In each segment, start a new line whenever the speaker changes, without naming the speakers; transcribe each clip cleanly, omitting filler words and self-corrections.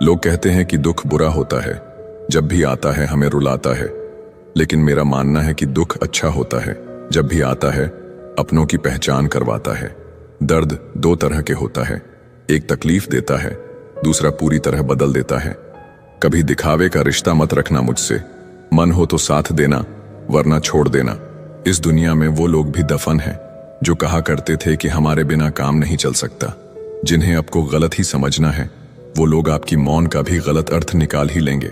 लोग कहते हैं कि दुख बुरा होता है, जब भी आता है हमें रुलाता है। लेकिन मेरा मानना है कि दुख अच्छा होता है, जब भी आता है अपनों की पहचान करवाता है। दर्द दो तरह के होता है, एक तकलीफ देता है, दूसरा पूरी तरह बदल देता है। कभी दिखावे का रिश्ता मत रखना मुझसे, मन हो तो साथ देना वरना छोड़ देना। इस दुनिया में वो लोग भी दफन हैं जो कहा करते थे कि हमारे बिना काम नहीं चल सकता। जिन्हें आपको गलत ही समझना है वो लोग आपकी मौन का भी गलत अर्थ निकाल ही लेंगे।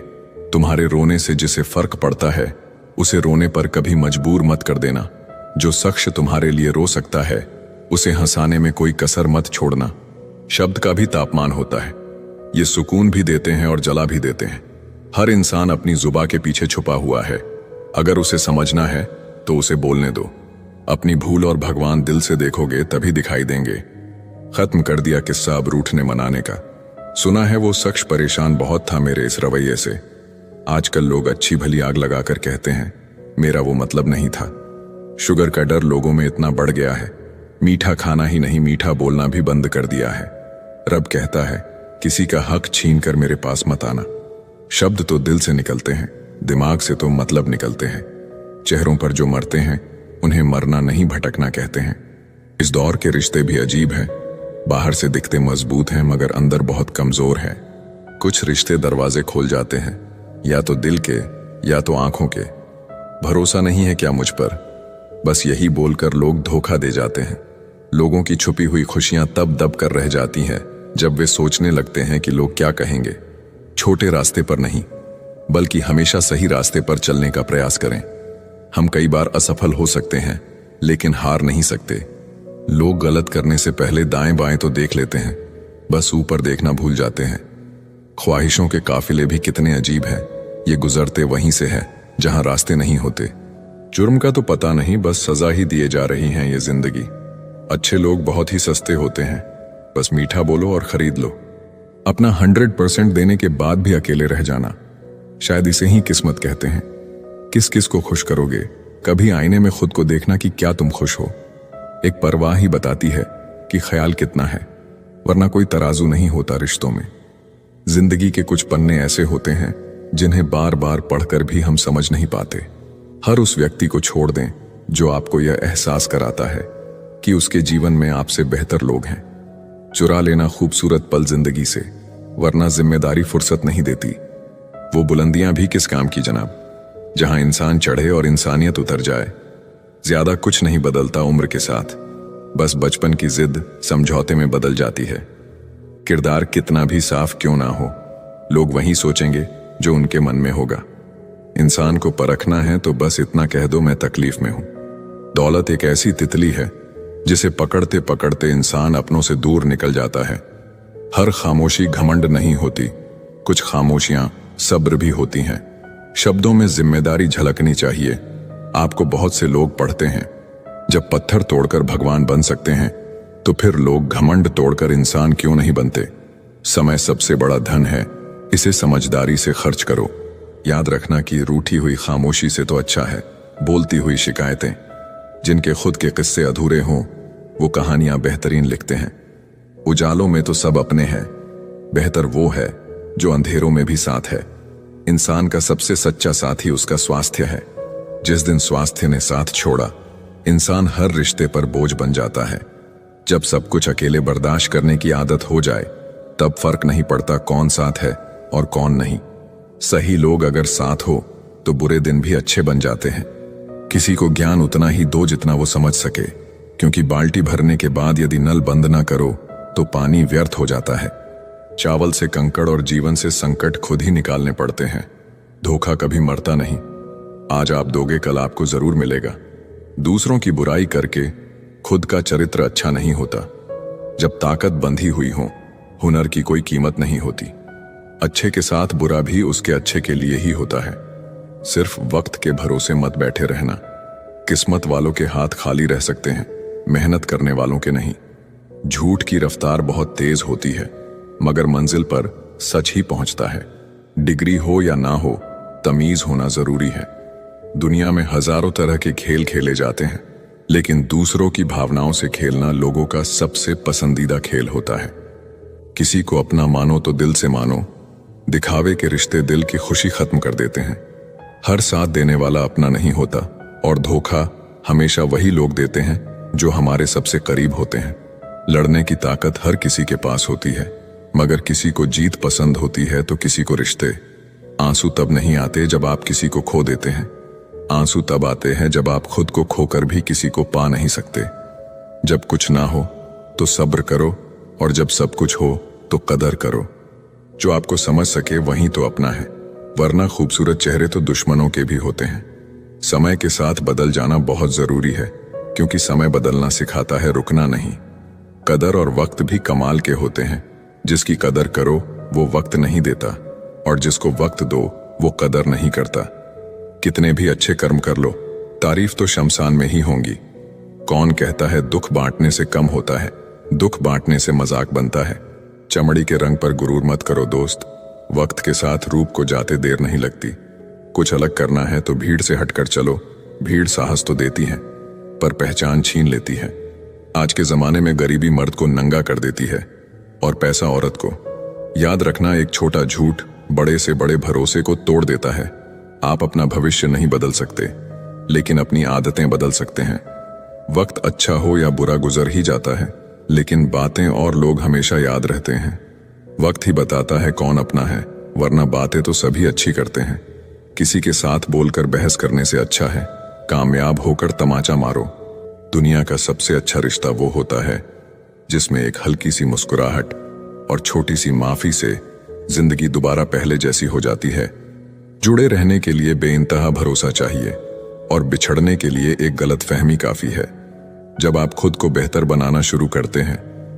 तुम्हारे रोने से जिसे फर्क पड़ता है उसे रोने पर कभी मजबूर मत कर देना। जो शख्स तुम्हारे लिए रो सकता है उसे हंसाने में कोई कसर मत छोड़ना। शब्द का भी तापमान होता है, ये सुकून भी देते हैं और जला भी देते हैं। हर इंसान अपनी जुबा के पीछे छुपा हुआ है, अगर उसे समझना है तो उसे बोलने दो। अपनी भूल और भगवान दिल से देखोगे तभी दिखाई देंगे। खत्म कर दिया किस्सा अब रूठने मनाने का। सुना है वो शख्स परेशान बहुत था मेरे इस रवैये से। आजकल लोग अच्छी भली आग लगाकर कहते हैं मेरा वो मतलब नहीं था। शुगर का डर लोगों में इतना बढ़ गया है, मीठा खाना ही नहीं मीठा बोलना भी बंद कर दिया है। रब कहता है किसी का हक छीन कर मेरे पास मत आना। शब्द तो दिल से निकलते हैं, दिमाग से तो मतलब निकलते हैं। चेहरों पर जो मरते हैं उन्हें मरना नहीं भटकना कहते हैं। इस दौर के रिश्ते भी अजीब हैं, बाहर से दिखते मजबूत हैं मगर अंदर बहुत कमजोर हैं। कुछ रिश्ते दरवाजे खोल जाते हैं, या तो दिल के या तो आंखों के। भरोसा नहीं है क्या मुझ पर, बस यही बोलकर लोग धोखा दे जाते हैं। लोगों की छुपी हुई खुशियां तब दब कर रह जाती हैं जब वे सोचने लगते हैं कि लोग क्या कहेंगे। छोटे रास्ते पर नहीं बल्कि हमेशा सही रास्ते पर चलने का प्रयास करें। हम कई बार असफल हो सकते हैं लेकिन हार नहीं सकते। लोग गलत करने से पहले दाएं बाएं तो देख लेते हैं, बस ऊपर देखना भूल जाते हैं। ख्वाहिशों के काफिले भी कितने अजीब हैं, ये गुजरते वहीं से है जहां रास्ते नहीं होते। जुर्म का तो पता नहीं, बस सजा ही दिए जा रही हैं ये जिंदगी। अच्छे लोग बहुत ही सस्ते होते हैं, बस मीठा बोलो और खरीद लो। अपना 100% देने के बाद भी अकेले रह जाना, शायद इसे ही किस्मत कहते हैं। किस किस को खुश करोगे, कभी आईने में खुद को देखना कि क्या तुम खुश हो। एक परवाह ही बताती है कि ख्याल कितना है, वरना कोई तराजू नहीं होता रिश्तों में। जिंदगी के कुछ पन्ने ऐसे होते हैं जिन्हें बार बार पढ़कर भी हम समझ नहीं पाते। हर उस व्यक्ति को छोड़ दें जो आपको यह एहसास कराता है कि उसके जीवन में आपसे बेहतर लोग हैं। चुरा लेना खूबसूरत पल जिंदगी से, वरना जिम्मेदारी फुर्सत नहीं देती। वो बुलंदियां भी किस काम की जनाब, जहां इंसान चढ़े और इंसानियत उतर जाए। ज्यादा कुछ नहीं बदलता उम्र के साथ, बस बचपन की जिद समझौते में बदल जाती है। किरदार कितना भी साफ क्यों ना हो, लोग वही सोचेंगे जो उनके मन में होगा। इंसान को परखना है तो बस इतना कह दो मैं तकलीफ में हूं। दौलत एक ऐसी तितली है जिसे पकड़ते पकड़ते इंसान अपनों से दूर निकल जाता है। हर खामोशी घमंड नहीं होती, कुछ खामोशियां सब्र भी होती हैं। शब्दों में जिम्मेदारी झलकनी चाहिए। आपको बहुत से लोग पढ़ते हैं, जब पत्थर तोड़कर भगवान बन सकते हैं तो फिर लोग घमंड तोड़कर इंसान क्यों नहीं बनते। समय सबसे बड़ा धन है, इसे समझदारी से खर्च करो। याद रखना कि रूठी हुई खामोशी से तो अच्छा है बोलती हुई शिकायतें। जिनके खुद के किस्से अधूरे हों वो कहानियां बेहतरीन लिखते हैं। उजालों में तो सब अपने हैं, बेहतर वो है जो अंधेरों में भी साथ है। इंसान का सबसे सच्चा साथी उसका स्वास्थ्य है। जिस दिन स्वास्थ्य ने साथ छोड़ा, इंसान हर रिश्ते पर बोझ बन जाता है। जब सब कुछ अकेले बर्दाश्त करने की आदत हो जाए तब फर्क नहीं पड़ता कौन साथ है और कौन नहीं। सही लोग अगर साथ हो तो बुरे दिन भी अच्छे बन जाते हैं। किसी को ज्ञान उतना ही दो जितना वो समझ सके, क्योंकि बाल्टी भरने के बाद यदि नल बंद ना करो तो पानी व्यर्थ हो जाता है। चावल से कंकड़ और जीवन से संकट खुद ही निकालने पड़ते हैं। धोखा कभी मरता नहीं, आज आप दोगे कल आपको जरूर मिलेगा। दूसरों की बुराई करके खुद का चरित्र अच्छा नहीं होता। जब ताकत बंधी हुई हो, हुनर की कोई कीमत नहीं होती। अच्छे के साथ बुरा भी उसके अच्छे के लिए ही होता है। सिर्फ वक्त के भरोसे मत बैठे रहना। किस्मत वालों के हाथ खाली रह सकते हैं, मेहनत करने वालों के नहीं। झूठ की रफ्तार बहुत तेज होती है, मगर मंजिल पर सच ही पहुंचता है। डिग्री हो या ना हो, तमीज होना जरूरी है। दुनिया में हजारों तरह के खेल खेले जाते हैं, लेकिन दूसरों की भावनाओं से खेलना लोगों का सबसे पसंदीदा खेल होता है। किसी को अपना मानो तो दिल से मानो, दिखावे के रिश्ते दिल की खुशी खत्म कर देते हैं। हर साथ देने वाला अपना नहीं होता, और धोखा हमेशा वही लोग देते हैं जो हमारे सबसे करीब होते हैं। लड़ने की ताकत हर किसी के पास होती है, मगर किसी को जीत पसंद होती है तो किसी को रिश्ते। आंसू तब नहीं आते जब आप किसी को खो देते हैं, आंसू तब आते हैं जब आप खुद को खोकर भी किसी को पा नहीं सकते। जब कुछ ना हो तो सब्र करो, और जब सब कुछ हो तो कदर करो। जो आपको समझ सके वही तो अपना है, वरना खूबसूरत चेहरे तो दुश्मनों के भी होते हैं। समय के साथ बदल जाना बहुत जरूरी है, क्योंकि समय बदलना सिखाता है, रुकना नहीं। कदर और वक्त भी कमाल के होते हैं। जिसकी कदर करो वो वक्त नहीं देता, और जिसको वक्त दो वो कदर नहीं करता। कितने भी अच्छे कर्म कर लो, तारीफ तो शमशान में ही होंगी। कौन कहता है दुख बांटने से कम होता है? दुख बांटने से मजाक बनता है। चमड़ी के रंग पर गुरूर मत करो दोस्त, वक्त के साथ रूप को जाते देर नहीं लगती। कुछ अलग करना है तो भीड़ से हटकर चलो। भीड़ साहस तो देती है, पर पहचान छीन लेती है। आज के जमाने में गरीबी मर्द को नंगा कर देती है, और पैसा औरत को। याद रखना, एक छोटा झूठ बड़े से बड़े भरोसे को तोड़ देता है। आप अपना भविष्य नहीं बदल सकते, लेकिन अपनी आदतें बदल सकते हैं। वक्त अच्छा हो या बुरा गुजर ही जाता है, लेकिन बातें और लोग हमेशा याद रहते हैं। वक्त ही बताता है कौन अपना है, वरना बातें तो सभी अच्छी करते हैं। किसी के साथ बोलकर बहस करने से अच्छा है कामयाब होकर तमाचा मारो। दुनिया का सबसे अच्छा रिश्ता वो होता है जिसमें एक हल्की सी मुस्कुराहट और छोटी सी माफी से जिंदगी दोबारा पहले जैसी हो जाती है। जुड़े रहने के लिए बेइंतहा भरोसा चाहिए, और बिछड़ने के लिए एक गलतफहमी काफी है। जब आप खुद को बेहतर बनाना शुरू करते हैं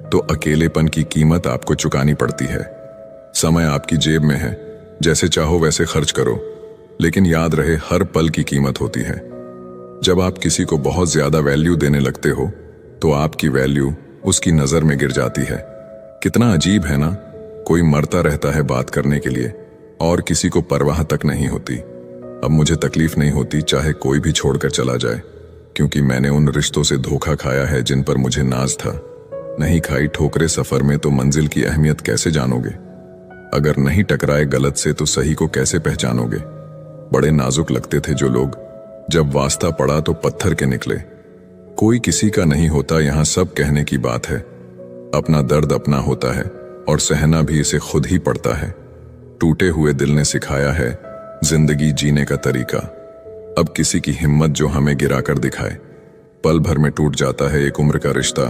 तो अकेलेपन की कीमत आपको चुकानी पड़ती है। समय आपकी जेब में है, जैसे चाहो वैसे खर्च करो, लेकिन याद रहे हर पल की कीमत होती है। जब आप किसी को बहुत ज्यादा वैल्यू देने लगते हो तो आपकी वैल्यू उसकी नजर में गिर जाती है। कितना अजीब है ना, कोई मरता रहता है बात करने के लिए और किसी को परवाह तक नहीं होती। अब मुझे तकलीफ नहीं होती चाहे कोई भी छोड़कर चला जाए, क्योंकि मैंने उन रिश्तों से धोखा खाया है जिन पर मुझे नाज था। नहीं खाई ठोकरे सफर में तो मंजिल की अहमियत कैसे जानोगे? अगर नहीं टकराए गलत से तो सही को कैसे पहचानोगे? बड़े नाजुक लगते थे जो लोग, जब वास्ता पड़ा तो पत्थर के निकले। कोई किसी का नहीं होता, यहाँ सब कहने की बात है। अपना दर्द अपना होता है, और सहना भी इसे खुद ही पड़ता है। टूटे हुए दिल ने सिखाया है जिंदगी जीने का तरीका। अब किसी की हिम्मत जो हमें गिराकर दिखाए। पल भर में टूट जाता है एक उम्र का रिश्ता,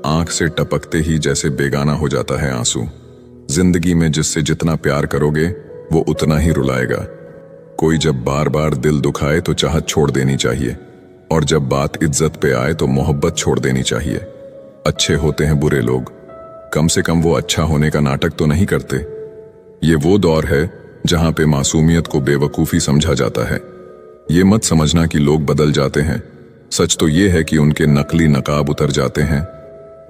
आंख से टपकते ही जैसे बेगाना हो जाता है आंसू। जिंदगी में जिससे जितना प्यार करोगे वो उतना ही रुलाएगा। कोई जब बार बार दिल दुखाए तो चाहत छोड़ देनी चाहिए, और जब बात इज्जत पे आए तो मोहब्बत छोड़ देनी चाहिए। अच्छे होते हैं बुरे लोग, कम से कम वो अच्छा होने का नाटक तो नहीं करते। ये वो दौर है जहां पे मासूमियत को बेवकूफी समझा जाता है। ये मत समझना कि लोग बदल जाते हैं, सच तो ये है कि उनके नकली नकाब उतर जाते हैं।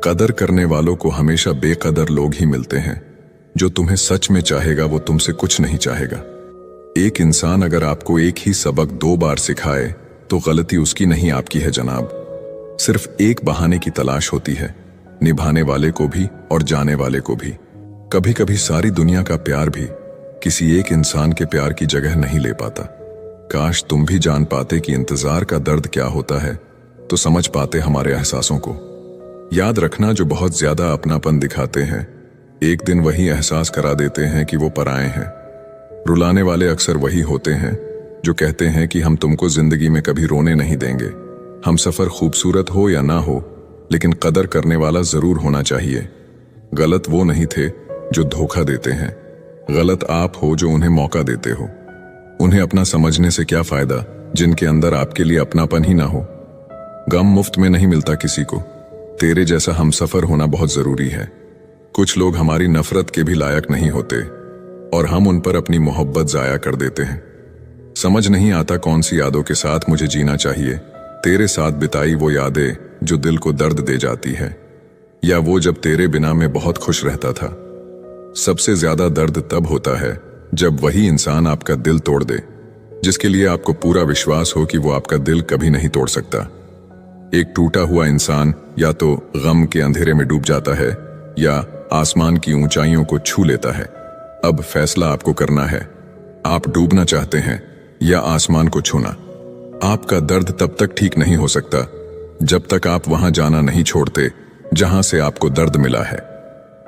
कदर करने वालों को हमेशा बेकदर लोग ही मिलते हैं। जो तुम्हें सच में चाहेगा वो तुमसे कुछ नहीं चाहेगा। एक इंसान अगर आपको एक ही सबक 2 बार सिखाए तो गलती उसकी नहीं आपकी है जनाब। सिर्फ एक बहाने की तलाश होती है, निभाने वाले को भी और जाने वाले को भी। कभी कभी सारी दुनिया का प्यार भी किसी एक इंसान के प्यार की जगह नहीं ले पाता। काश तुम भी जान पाते कि इंतजार का दर्द क्या होता है, तो समझ पाते हमारे एहसासों को। याद रखना, जो बहुत ज्यादा अपनापन दिखाते हैं एक दिन वही एहसास करा देते हैं कि वो पराए हैं। रुलाने वाले अक्सर वही होते हैं जो कहते हैं कि हम तुमको जिंदगी में कभी रोने नहीं देंगे। हम सफर खूबसूरत हो या ना हो, लेकिन कदर करने वाला जरूर होना चाहिए। गलत वो नहीं थे जो धोखा देते हैं, गलत आप हो जो उन्हें मौका देते हो। उन्हें अपना समझने से क्या फायदा जिनके अंदर आपके लिए अपनापन ही ना हो। गम मुफ्त में नहीं मिलता किसी को, तेरे जैसा हमसफर होना बहुत जरूरी है। कुछ लोग हमारी नफरत के भी लायक नहीं होते, और हम उन पर अपनी मोहब्बत जाया कर देते हैं। समझ नहीं आता कौन सी यादों के साथ मुझे जीना चाहिए। तेरे साथ बिताई वो यादें जो दिल को दर्द दे जाती है, या वो जब तेरे बिना मैं बहुत खुश रहता था। सबसे ज्यादा दर्द तब होता है जब वही इंसान आपका दिल तोड़ दे, जिसके लिए आपको पूरा विश्वास हो कि वो आपका दिल कभी नहीं तोड़ सकता। एक टूटा हुआ इंसान या तो गम के अंधेरे में डूब जाता है या आसमान की ऊंचाइयों को छू लेता है। अब फैसला आपको करना है। आप डूबना चाहते हैं या आसमान को छूना। आपका दर्द तब तक ठीक नहीं हो सकता जब तक आप वहां जाना नहीं छोड़ते जहां से आपको दर्द मिला है।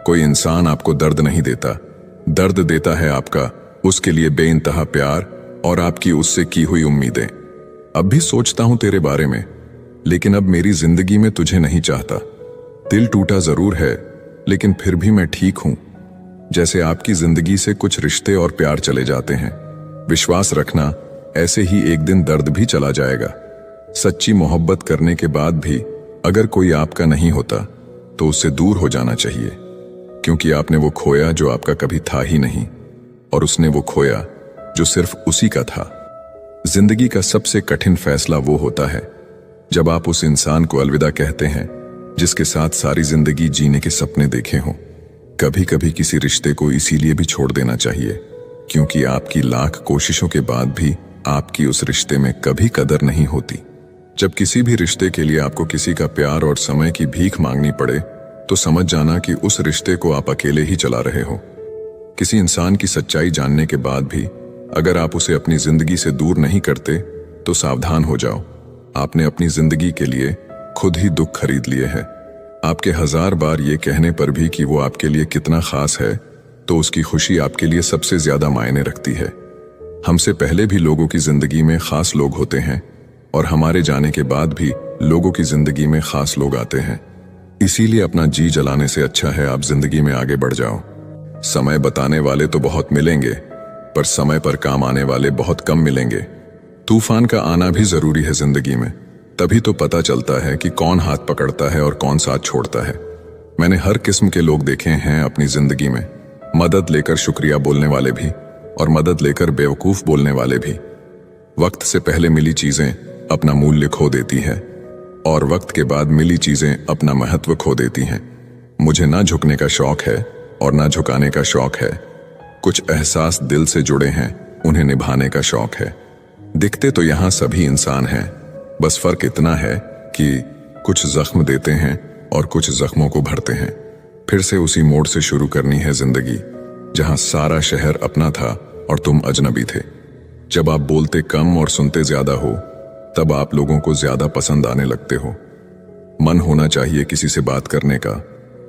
कोई इंसान आपको दर्द नहीं देता, दर्द देता है आपका उसके लिए बेइंतहा प्यार और आपकी उससे की हुई उम्मीदें। अब भी सोचता हूं तेरे बारे में, लेकिन अब मेरी जिंदगी में तुझे नहीं चाहता। दिल टूटा जरूर है, लेकिन फिर भी मैं ठीक हूं। जैसे आपकी जिंदगी से कुछ रिश्ते और प्यार चले जाते हैं, विश्वास रखना ऐसे ही एक दिन दर्द भी चला जाएगा। सच्ची मोहब्बत करने के बाद भी अगर कोई आपका नहीं होता तो उससे दूर हो जाना चाहिए, क्योंकि आपने वो खोया जो आपका कभी था ही नहीं, और उसने वो खोया जो सिर्फ उसी का था। जिंदगी का सबसे कठिन फैसला वो होता है जब आप उस इंसान को अलविदा कहते हैं जिसके साथ सारी जिंदगी जीने के सपने देखे हों। कभी कभी किसी रिश्ते को इसीलिए भी छोड़ देना चाहिए क्योंकि आपकी लाख कोशिशों के बाद भी आपकी उस रिश्ते में कभी कदर नहीं होती। जब किसी भी रिश्ते के लिए आपको किसी का प्यार और समय की भीख मांगनी पड़े तो समझ जाना कि उस रिश्ते को आप अकेले ही चला रहे हो। किसी इंसान की सच्चाई जानने के बाद भी अगर आप उसे अपनी जिंदगी से दूर नहीं करते तो सावधान हो जाओ। आपने अपनी जिंदगी के लिए खुद ही दुख खरीद लिए हैं। आपके 1000 बार ये कहने पर भी कि वो आपके लिए कितना खास है, तो उसकी खुशी आपके लिए सबसे ज्यादा मायने रखती है। हमसे पहले भी लोगों की जिंदगी में खास लोग होते हैं और हमारे जाने के बाद भी लोगों की जिंदगी में खास लोग आते हैं। इसीलिए अपना जी जलाने से अच्छा है आप जिंदगी में आगे बढ़ जाओ। समय बताने वाले तो बहुत मिलेंगे, पर समय पर काम आने वाले बहुत कम मिलेंगे। तूफान का आना भी जरूरी है जिंदगी में, तभी तो पता चलता है कि कौन हाथ पकड़ता है और कौन साथ छोड़ता है। मैंने हर किस्म के लोग देखे हैं अपनी जिंदगी में, मदद लेकर शुक्रिया बोलने वाले भी और मदद लेकर बेवकूफ बोलने वाले भी। वक्त से पहले मिली चीजें अपना मूल्य खो देती है और वक्त के बाद मिली चीजें अपना महत्व खो देती हैं। मुझे ना झुकने का शौक है और ना झुकाने का शौक है। कुछ एहसास दिल से जुड़े हैं, उन्हें निभाने का शौक है। दिखते तो यहां सभी इंसान हैं, बस फर्क इतना है कि कुछ जख्म देते हैं और कुछ जख्मों को भरते हैं। फिर से उसी मोड़ से शुरू करनी है जिंदगी जहां सारा शहर अपना था और तुम अजनबी थे। जब आप बोलते कम और सुनते ज्यादा हो तब आप लोगों को ज्यादा पसंद आने लगते हो। मन होना चाहिए किसी से बात करने का,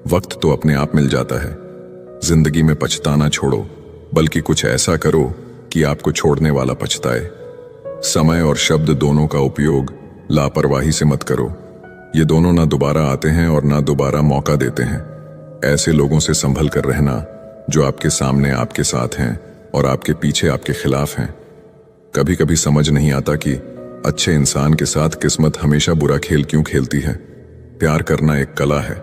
वक्त तो अपने आप मिल जाता है। जिंदगी में पछताना छोड़ो, बल्कि कुछ ऐसा करो कि आपको छोड़ने वाला पछताए। समय और शब्द दोनों का उपयोग लापरवाही से मत करो। ये दोनों ना दोबारा आते हैं और ना दोबारा मौका देते हैं। ऐसे लोगों से संभल कर रहना जो आपके सामने आपके साथ हैं और आपके पीछे आपके खिलाफ हैं। कभी कभी समझ नहीं आता कि अच्छे इंसान के साथ किस्मत हमेशा बुरा खेल क्यों खेलती है। प्यार करना एक कला है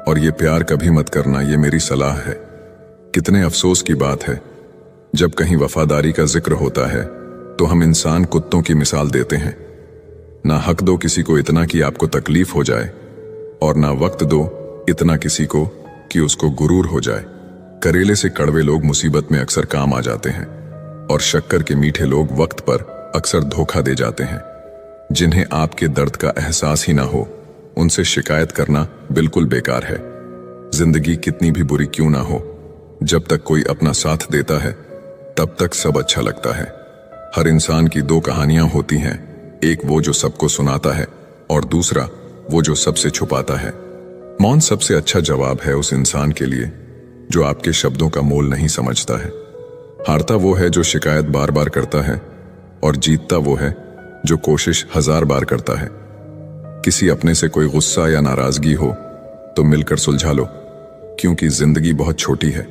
और ये प्यार कभी मत करना, ये मेरी सलाह है। कितने अफसोस की बात है जब कहीं वफादारी का जिक्र होता है तो हम इंसान कुत्तों की मिसाल देते हैं। ना हक दो किसी को इतना कि आपको तकलीफ हो जाए और ना वक्त दो इतना किसी को कि उसको गुरूर हो जाए। करेले से कड़वे लोग मुसीबत में अक्सर काम आ जाते हैं और शक्कर के मीठे लोग वक्त पर अक्सर धोखा दे जाते हैं। जिन्हें आपके दर्द का एहसास ही ना हो उनसे शिकायत करना बिल्कुल बेकार है। जिंदगी कितनी भी बुरी क्यों ना हो, जब तक कोई अपना साथ देता है तब तक सब अच्छा लगता है। हर इंसान की 2 कहानियां होती हैं, एक वो जो सबको सुनाता है और दूसरा वो जो सबसे छुपाता है। मौन सबसे अच्छा जवाब है उस इंसान के लिए जो आपके शब्दों का मोल नहीं समझता है। हारता वो है जो शिकायत बार बार करता है और जीतता वो है जो कोशिश 1000 बार करता है। किसी अपने से कोई गुस्सा या नाराजगी हो तो मिलकर सुलझा लो, क्योंकि जिंदगी बहुत छोटी है।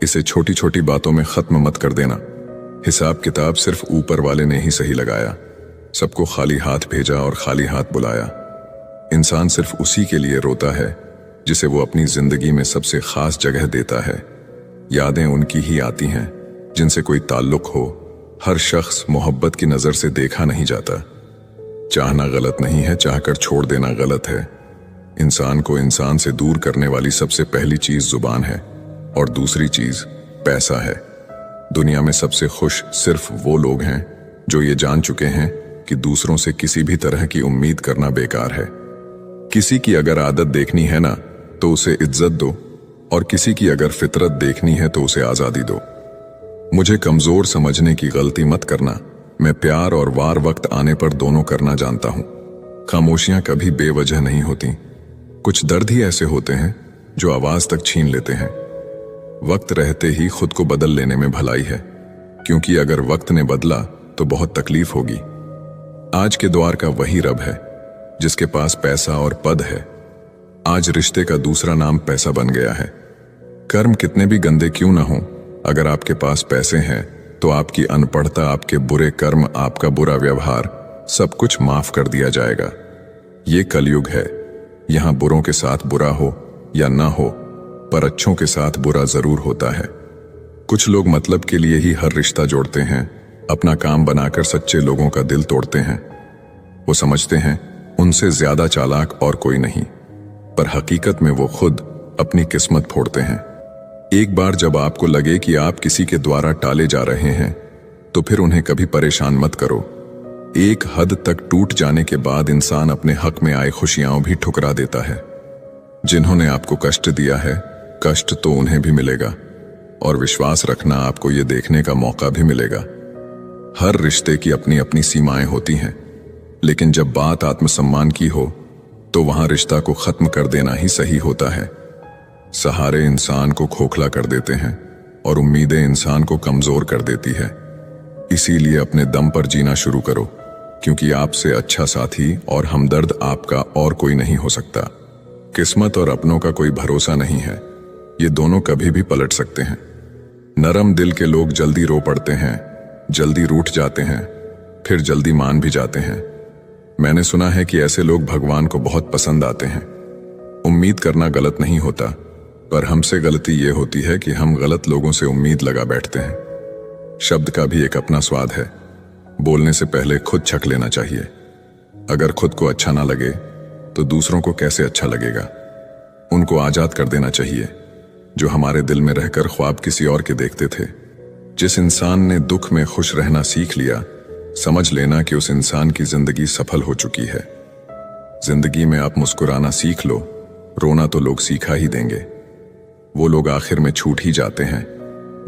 इसे छोटी छोटी बातों में खत्म मत कर देना। हिसाब किताब सिर्फ ऊपर वाले ने ही सही लगाया। सबको खाली हाथ भेजा और खाली हाथ बुलाया। इंसान सिर्फ उसी के लिए रोता है जिसे वो अपनी जिंदगी में सबसे खास जगह देता है। यादें उनकी ही आती हैं जिनसे कोई ताल्लुक हो। हर शख्स मोहब्बत की नजर से देखा नहीं जाता। चाहना गलत नहीं है, चाहकर छोड़ देना गलत है। इंसान को इंसान से दूर करने वाली सबसे पहली चीज जुबान है और दूसरी चीज पैसा है। दुनिया में सबसे खुश सिर्फ वो लोग हैं जो ये जान चुके हैं कि दूसरों से किसी भी तरह की उम्मीद करना बेकार है। किसी की अगर आदत देखनी है ना तो उसे इज्जत दो, और किसी की अगर फितरत देखनी है तो उसे आजादी दो। मुझे कमजोर समझने की गलती मत करना। मैं प्यार और वार वक्त आने पर दोनों करना जानता हूं। खामोशियां कभी बेवजह नहीं होती। कुछ दर्द ही ऐसे होते हैं जो आवाज तक छीन लेते हैं। वक्त रहते ही खुद को बदल लेने में भलाई है, क्योंकि अगर वक्त ने बदला तो बहुत तकलीफ होगी। आज के द्वार का वही रब है जिसके पास पैसा और पद है। आज रिश्ते का दूसरा नाम पैसा बन गया है। कर्म कितने भी गंदे क्यों ना हों, अगर आपके पास पैसे हैं तो आपकी अनपढ़ता, आपके बुरे कर्म, आपका बुरा व्यवहार, सब कुछ माफ कर दिया जाएगा। ये कलयुग है। यहां बुरों के साथ बुरा हो या ना हो, पर अच्छों के साथ बुरा जरूर होता है। कुछ लोग मतलब के लिए ही हर रिश्ता जोड़ते हैं, अपना काम बनाकर सच्चे लोगों का दिल तोड़ते हैं। वो समझते हैं उनसे ज्यादा चालाक और कोई नहीं, पर हकीकत में वो खुद अपनी किस्मत फोड़ते हैं। एक बार जब आपको लगे कि आप किसी के द्वारा टाले जा रहे हैं, तो फिर उन्हें कभी परेशान मत करो। एक हद तक टूट जाने के बाद इंसान अपने हक में आए खुशियां भी ठुकरा देता है। जिन्होंने आपको कष्ट दिया है, कष्ट तो उन्हें भी मिलेगा, और विश्वास रखना, आपको ये देखने का मौका भी मिलेगा। हर रिश्ते की अपनी अपनी सीमाएं होती हैं, लेकिन जब बात आत्मसम्मान की हो तो वहां रिश्ता को खत्म कर देना ही सही होता है। सहारे इंसान को खोखला कर देते हैं और उम्मीदें इंसान को कमजोर कर देती है। इसीलिए अपने दम पर जीना शुरू करो, क्योंकि आपसे अच्छा साथी और हमदर्द आपका और कोई नहीं हो सकता। किस्मत और अपनों का कोई भरोसा नहीं है, ये दोनों कभी भी पलट सकते हैं। नरम दिल के लोग जल्दी रो पड़ते हैं, जल्दी रूठ जाते हैं, फिर जल्दी मान भी जाते हैं। मैंने सुना है कि ऐसे लोग भगवान को बहुत पसंद आते हैं। उम्मीद करना गलत नहीं होता, पर हमसे गलती ये होती है कि हम गलत लोगों से उम्मीद लगा बैठते हैं। शब्द का भी एक अपना स्वाद है। बोलने से पहले खुद छक लेना चाहिए। अगर खुद को अच्छा ना लगे तो दूसरों को कैसे अच्छा लगेगा। उनको आजाद कर देना चाहिए जो हमारे दिल में रहकर ख्वाब किसी और के देखते थे। जिस इंसान ने दुख में खुश रहना सीख लिया, समझ लेना कि उस इंसान की जिंदगी सफल हो चुकी है। जिंदगी में आप मुस्कुराना सीख लो, रोना तो लोग सीखा ही देंगे। वो लोग आखिर में छूट ही जाते हैं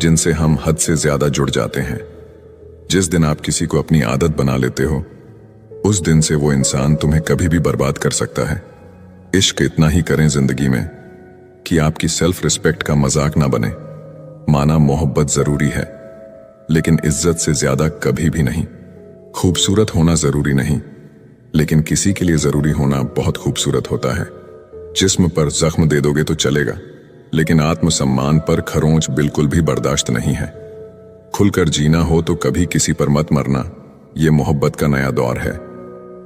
जिनसे हम हद से ज्यादा जुड़ जाते हैं। जिस दिन आप किसी को अपनी आदत बना लेते हो, उस दिन से वो इंसान तुम्हें कभी भी बर्बाद कर सकता है। इश्क इतना ही करें जिंदगी में कि आपकी सेल्फ रिस्पेक्ट का मजाक ना बने। माना मोहब्बत जरूरी है, लेकिन इज्जत से ज्यादा कभी भी नहीं। खूबसूरत होना जरूरी नहीं, लेकिन किसी के लिए जरूरी होना बहुत खूबसूरत होता है। जिस्म पर जख्म दे दोगे तो चलेगा, लेकिन आत्मसम्मान पर खरोंच बिल्कुल भी बर्दाश्त नहीं है। खुलकर जीना हो तो कभी किसी पर मत मरना। ये मोहब्बत का नया दौर है।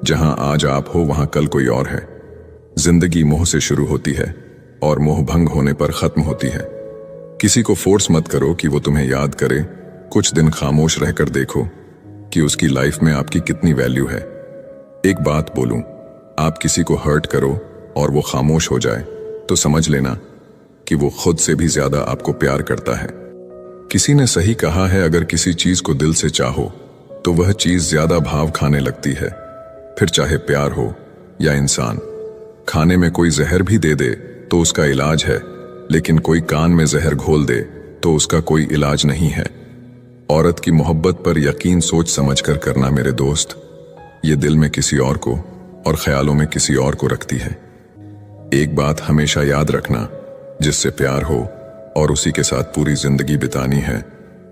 जहां आज आप हो वहां कल कोई और है। जिंदगी मोह से शुरू होती है और मोह भंग होने पर खत्म होती है। किसी को फोर्स मत करो कि वो तुम्हें याद करे। कुछ दिन खामोश रहकर देखो कि उसकी लाइफ में आपकी कितनी वैल्यू है। एक बात बोलूं, आप किसी को हर्ट करो और वो खामोश हो जाए तो समझ लेना कि वो खुद से भी ज्यादा आपको प्यार करता है। किसी ने सही कहा है, अगर किसी चीज को दिल से चाहो तो वह चीज ज्यादा भाव खाने लगती है। फिर चाहे प्यार हो या इंसान। खाने में कोई जहर भी दे दे तो उसका इलाज है, लेकिन कोई कान में जहर घोल दे तो उसका कोई इलाज नहीं है। औरत की मोहब्बत पर यकीन सोच समझकर करना मेरे दोस्त। ये दिल में किसी और को और ख्यालों में किसी और को रखती है। एक बात हमेशा याद रखना, जिससे प्यार हो और उसी के साथ पूरी जिंदगी बितानी है,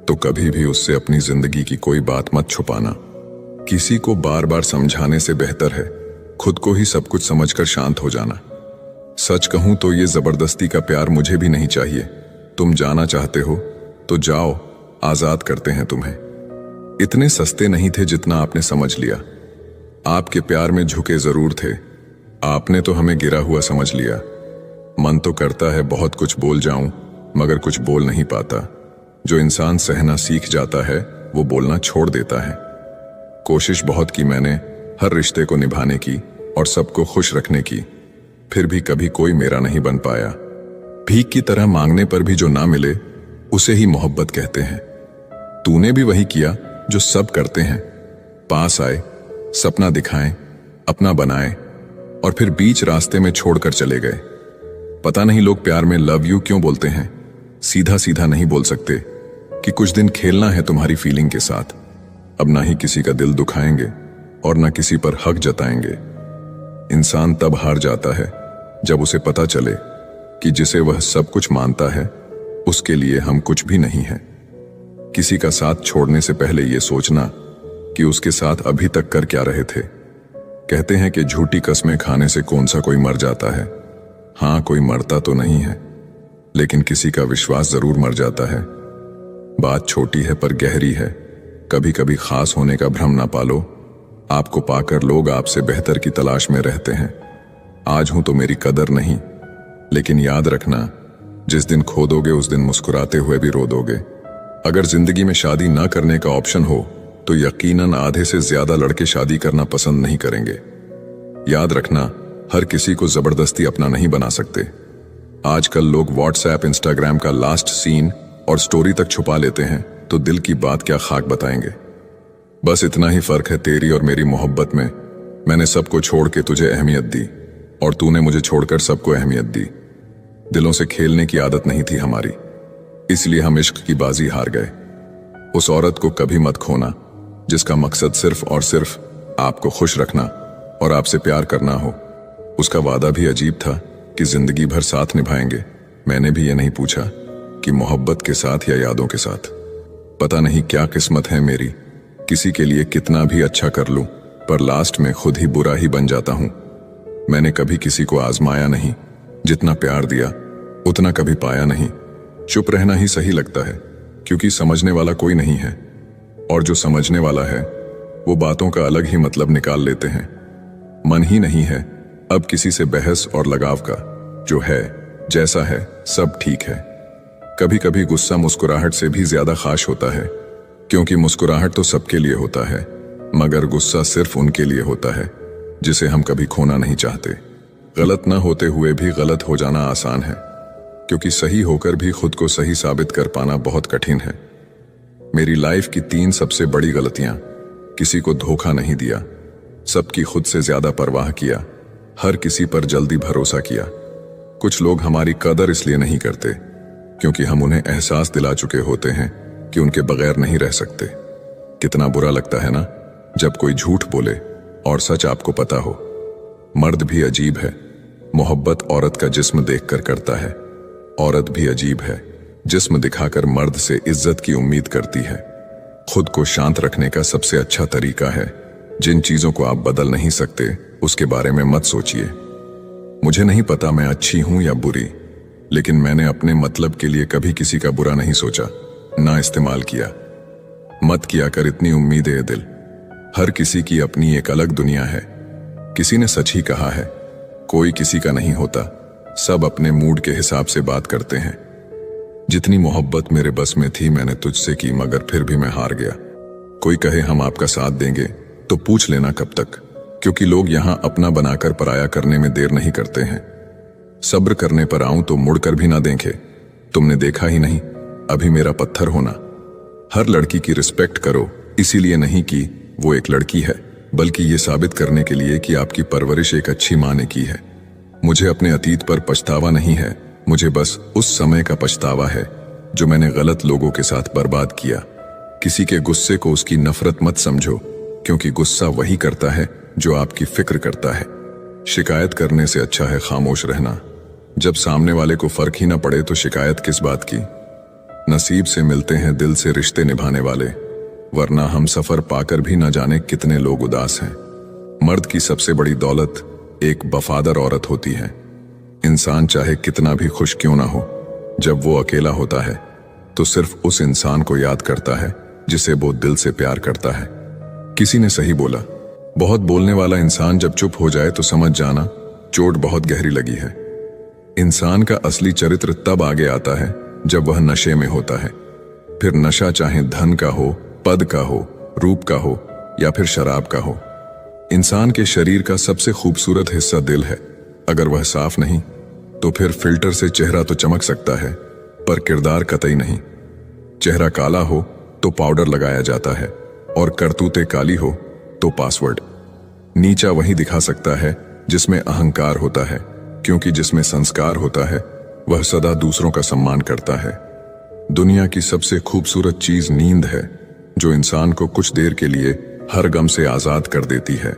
तो कभी भी उससे अपनी जिंदगी की कोई बात मत छुपाना। किसी को बार बार समझाने से बेहतर है खुद को ही सब कुछ समझकर शांत हो जाना। सच कहूं तो ये जबरदस्ती का प्यार मुझे भी नहीं चाहिए। तुम जाना चाहते हो तो जाओ, आजाद करते हैं तुम्हें। इतने सस्ते नहीं थे जितना आपने समझ लिया। आपके प्यार में झुके जरूर थे, आपने तो हमें गिरा हुआ समझ लिया। मन तो करता है बहुत कुछ बोल जाऊं, मगर कुछ बोल नहीं पाता। जो इंसान सहना सीख जाता है वो बोलना छोड़ देता है। कोशिश बहुत की मैंने हर रिश्ते को निभाने की और सबको खुश रखने की, फिर भी कभी कोई मेरा नहीं बन पाया। भीख की तरह मांगने पर भी जो ना मिले उसे ही मोहब्बत कहते हैं। तूने भी वही किया जो सब करते हैं। पास आए, सपना दिखाएं, अपना बनाए और फिर बीच रास्ते में छोड़कर चले गए। पता नहीं लोग प्यार में लव यू क्यों बोलते हैं, सीधा सीधा नहीं बोल सकते कि कुछ दिन खेलना है तुम्हारी फीलिंग के साथ। अब ना ही किसी का दिल दुखाएंगे और ना किसी पर हक जताएंगे। इंसान तब हार जाता है जब उसे पता चले कि जिसे वह सब कुछ मानता है उसके लिए हम कुछ भी नहीं है। किसी का साथ छोड़ने से पहले यह सोचना कि उसके साथ अभी तक कर क्या रहे थे। कहते हैं कि झूठी कस्में खाने से कौन सा कोई मर जाता है। हाँ, कोई मरता तो नहीं है, लेकिन किसी का विश्वास जरूर मर जाता है। बात छोटी है पर गहरी है। कभी कभी खास होने का भ्रम ना पालो। आपको पाकर लोग आपसे बेहतर की तलाश में रहते हैं। आज हूं तो मेरी कदर नहीं, लेकिन याद रखना, जिस दिन खो दोगे उस दिन मुस्कुराते हुए भी रो दोगे। अगर जिंदगी में शादी ना करने का ऑप्शन हो तो यकीनन आधे से ज्यादा लड़के शादी करना पसंद नहीं करेंगे। याद रखना, हर किसी को जबरदस्ती अपना नहीं बना सकते। आजकल लोग व्हाट्सएप, इंस्टाग्राम का लास्ट सीन और स्टोरी तक छुपा लेते हैं, तो दिल की बात क्या खाक बताएंगे। बस इतना ही फर्क है तेरी और मेरी मोहब्बत में। मैंने सबको छोड़ के तुझे अहमियत दी और तूने मुझे छोड़कर सबको अहमियत दी। दिलों से खेलने की आदत नहीं थी हमारी, इसलिए हम इश्क की बाजी हार गए। उस औरत को कभी मत खोना जिसका मकसद सिर्फ और सिर्फ आपको खुश रखना और आपसे प्यार करना हो। उसका वादा भी अजीब था कि जिंदगी भर साथ निभाएंगे। मैंने भी ये नहीं पूछा कि मोहब्बत के साथ या यादों के साथ। पता नहीं क्या किस्मत है मेरी, किसी के लिए कितना भी अच्छा कर लूं पर लास्ट में खुद ही बुरा ही बन जाता हूं। मैंने कभी किसी को आजमाया नहीं, जितना प्यार दिया उतना कभी पाया नहीं। चुप रहना ही सही लगता है, क्योंकि समझने वाला कोई नहीं है, और जो समझने वाला है वो बातों का अलग ही मतलब निकाल लेते हैं। मन ही नहीं है अब किसी से बहस और लगाव का। जो है जैसा है सब ठीक है। कभी कभी गुस्सा मुस्कुराहट से भी ज्यादा खास होता है, क्योंकि मुस्कुराहट तो सबके लिए होता है, मगर गुस्सा सिर्फ उनके लिए होता है जिसे हम कभी खोना नहीं चाहते। गलत न होते हुए भी गलत हो जाना आसान है, क्योंकि सही होकर भी खुद को सही साबित कर पाना बहुत कठिन है। मेरी लाइफ की 3 सबसे बड़ी गलतियां: किसी को धोखा नहीं दिया, सबकी खुद से ज्यादा परवाह किया, हर किसी पर जल्दी भरोसा किया। कुछ लोग हमारी कदर इसलिए नहीं करते क्योंकि हम उन्हें एहसास दिला चुके होते हैं कि उनके बगैर नहीं रह सकते। कितना बुरा लगता है ना जब कोई झूठ बोले और सच आपको पता हो। मर्द भी अजीब है, मोहब्बत औरत का जिस्म देखकर करता है। औरत भी अजीब है, जिस्म दिखाकर मर्द से इज्जत की उम्मीद करती है। खुद को शांत रखने का सबसे अच्छा तरीका है, जिन चीजों को आप बदल नहीं सकते उसके बारे में मत सोचिए। मुझे नहीं पता मैं अच्छी हूं या बुरी, लेकिन मैंने अपने मतलब के लिए कभी किसी का बुरा नहीं सोचा, ना इस्तेमाल किया। मत किया कर इतनी उम्मीदें दिल। हर किसी की अपनी एक अलग दुनिया है। किसी ने सच ही कहा है, कोई किसी का नहीं होता, सब अपने मूड के हिसाब से बात करते हैं। जितनी मोहब्बत मेरे बस में थी मैंने तुझसे की, मगर फिर भी मैं हार गया। कोई कहे हम आपका साथ देंगे तो पूछ लेना कब तक, क्योंकि लोग यहां अपना बनाकर पराया करने में देर नहीं करते हैं। सब्र करने पर आऊं तो मुड़कर भी ना देखे। तुमने देखा ही नहीं अभी मेरा पत्थर होना। हर लड़की की रिस्पेक्ट करो, इसीलिए नहीं कि वो एक लड़की है, बल्कि ये साबित करने के लिए कि आपकी परवरिश एक अच्छी माँ ने की है। मुझे अपने अतीत पर पछतावा नहीं है, मुझे बस उस समय का पछतावा है जो मैंने गलत लोगों के साथ बर्बाद किया। किसी के गुस्से को उसकी नफरत मत समझो, क्योंकि गुस्सा वही करता है जो आपकी फिक्र करता है। शिकायत करने से अच्छा है खामोश रहना। जब सामने वाले को फर्क ही ना पड़े तो शिकायत किस बात की। नसीब से मिलते हैं दिल से रिश्ते निभाने वाले, वरना हम सफर पाकर भी न जाने कितने लोग उदास हैं। मर्द की सबसे बड़ी दौलत एक वफादार औरत होती है। इंसान चाहे कितना भी खुश क्यों ना हो, जब वो अकेला होता है तो सिर्फ उस इंसान को याद करता है जिसे वो दिल से प्यार करता है। किसी ने सही बोला, बहुत बोलने वाला इंसान जब चुप हो जाए तो समझ जाना चोट बहुत गहरी लगी है। इंसान का असली चरित्र तब आगे आता है जब वह नशे में होता है। फिर नशा चाहे धन का हो, पद का हो, रूप का हो या फिर शराब का हो। इंसान के शरीर का सबसे खूबसूरत हिस्सा दिल है। अगर वह साफ नहीं तो फिर फिल्टर से चेहरा तो चमक सकता है, पर किरदार कतई नहीं। चेहरा काला हो तो पाउडर लगाया जाता है, और करतूतें काली हो तो पासवर्ड। नीचा वही दिखा सकता है जिसमें अहंकार होता है, क्योंकि जिसमें संस्कार होता है वह सदा दूसरों का सम्मान करता है। दुनिया की सबसे खूबसूरत चीज नींद है, जो इंसान को कुछ देर के लिए हर गम से आजाद कर देती है।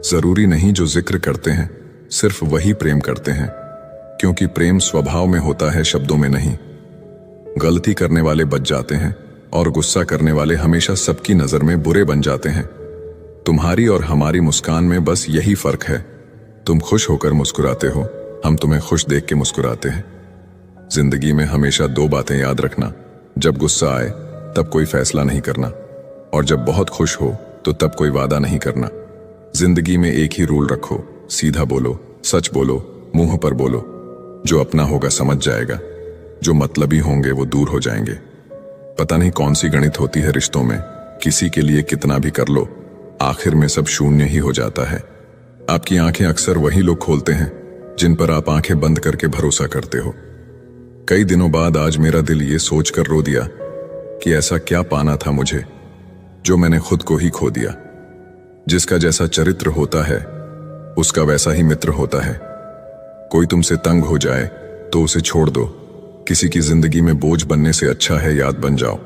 जरूरी नहीं जो जिक्र करते हैं सिर्फ वही प्रेम करते हैं, क्योंकि प्रेम स्वभाव में होता है, शब्दों में नहीं। गलती करने वाले बच जाते हैं और गुस्सा करने वाले हमेशा सबकी नजर में बुरे बन जाते हैं। तुम्हारी और हमारी मुस्कान में बस यही फर्क है। तुम खुश होकर मुस्कुराते हो, हम तुम्हें खुश देख के मुस्कुराते हैं। जिंदगी में हमेशा दो बातें याद रखना, जब गुस्सा आए तब कोई फैसला नहीं करना, और जब बहुत खुश हो तो तब कोई वादा नहीं करना। जिंदगी में एक ही रूल रखो, सीधा बोलो, सच बोलो, मुंह पर बोलो। जो अपना होगा समझ जाएगा, जो मतलबी होंगे वो दूर हो जाएंगे। पता नहीं कौन सी गणित होती है रिश्तों में, किसी के लिए कितना भी कर लो आखिर में सब शून्य ही हो जाता है। आपकी आंखें अक्सर वही लोग खोलते हैं जिन पर आप आंखें बंद करके भरोसा करते हो। कई दिनों बाद आज मेरा दिल ये सोचकर रो दिया कि ऐसा क्या पाना था मुझे जो मैंने खुद को ही खो दिया। जिसका जैसा चरित्र होता है उसका वैसा ही मित्र होता है। कोई तुमसे तंग हो जाए तो उसे छोड़ दो, किसी की जिंदगी में बोझ बनने से अच्छा है याद बन जाओ।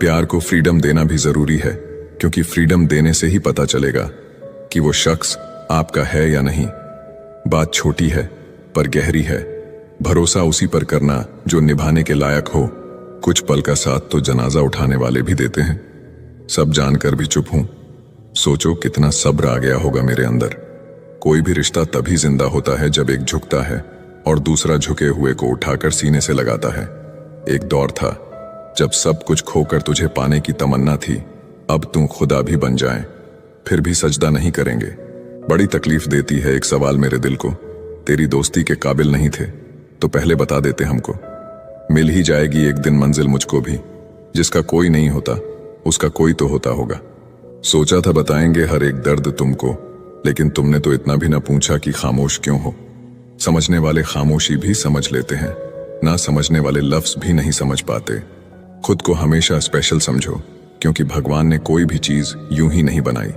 प्यार को फ्रीडम देना भी जरूरी है, क्योंकि फ्रीडम देने से ही पता चलेगा कि वो शख्स आपका है या नहीं। बात छोटी है पर गहरी है। भरोसा उसी पर करना जो निभाने के लायक हो। कुछ पल का साथ तो जनाजा उठाने वाले भी देते हैं। सब जानकर भी चुप हूं। सोचो कितना सब्र आ गया होगा मेरे अंदर। कोई भी रिश्ता तभी जिंदा होता है जब एक झुकता है और दूसरा झुके हुए को उठाकर सीने से लगाता है। एक दौर था जब सब कुछ खोकर तुझे पाने की तमन्ना थी। अब तू खुदा भी बन जाए फिर भी सजदा नहीं करेंगे। बड़ी तकलीफ देती है एक सवाल मेरे दिल को, तेरी दोस्ती के काबिल नहीं थे तो पहले बता देते हमको। मिल ही जाएगी एक दिन मंजिल मुझको भी, जिसका कोई नहीं होता उसका कोई तो होता होगा। सोचा था बताएंगे हर एक दर्द तुमको, लेकिन तुमने तो इतना भी ना पूछा कि खामोश क्यों हो। समझने वाले खामोशी भी समझ लेते हैं, ना समझने वाले लफ्ज भी नहीं समझ पाते। खुद को हमेशा स्पेशल समझो, क्योंकि भगवान ने कोई भी चीज यूं ही नहीं बनाई।